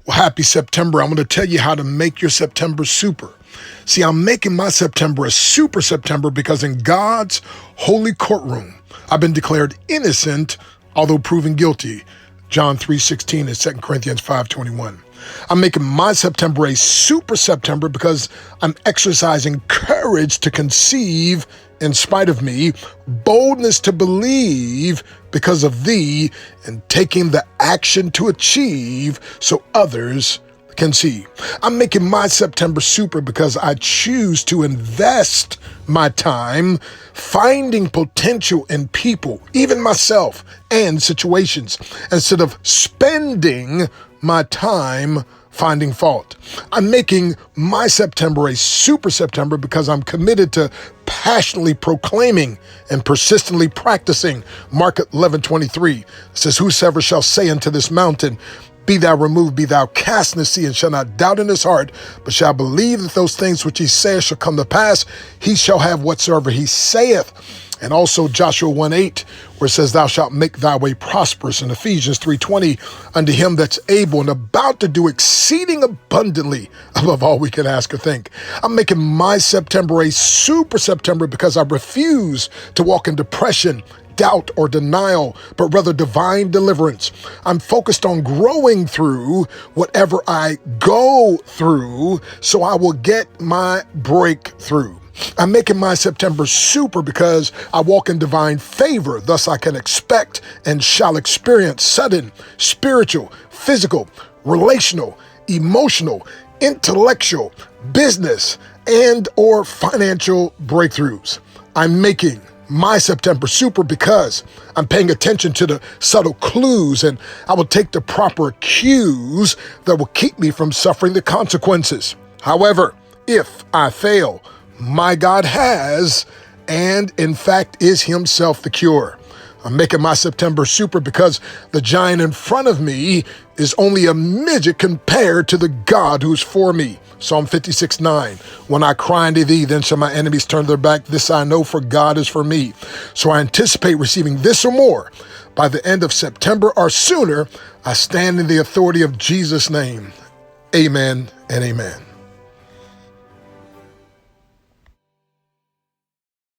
Well, happy September. I'm going to tell you how to make your September super. See, I'm making my September a super September because in God's holy courtroom, I've been declared innocent, although proven guilty. John 3:16 and 2 Corinthians 5:21. I'm making my September a super September because I'm exercising courage to conceive in spite of me, boldness to believe because of thee, and taking the action to achieve so others can see. I'm making my September super because I choose to invest my time finding potential in people, even myself, and situations, instead of spending my time finding fault. I'm making my September a super September because I'm committed to passionately proclaiming and persistently practicing Mark 11:23. It says, whosoever shall say unto this mountain, be thou removed, be thou cast in the sea, and shall not doubt in his heart, but shall believe that those things which he saith shall come to pass, he shall have whatsoever he saith. And also Joshua 1:8, where it says, thou shalt make thy way prosperous. And Ephesians 3:20, unto him that's able and about to do exceeding abundantly above all we can ask or think. I'm making my September a super September because I refuse to walk in depression, doubt, or denial, but rather divine deliverance. I'm focused on growing through whatever I go through so I will get my breakthrough. I'm making my September super because I walk in divine favor. Thus I can expect and shall experience sudden spiritual, physical, relational, emotional, intellectual, business, and or financial breakthroughs. I'm making my September super because I'm paying attention to the subtle clues, and I will take the proper cues that will keep me from suffering the consequences. However, if I fail, my God has, and in fact is himself the cure. I'm making my September super because the giant in front of me is only a midget compared to the God who's for me. Psalm 56:9, when I cry unto thee, then shall my enemies turn their back. This I know, for God is for me. So I anticipate receiving this or more. By the end of September or sooner, I stand in the authority of Jesus' name. Amen and amen.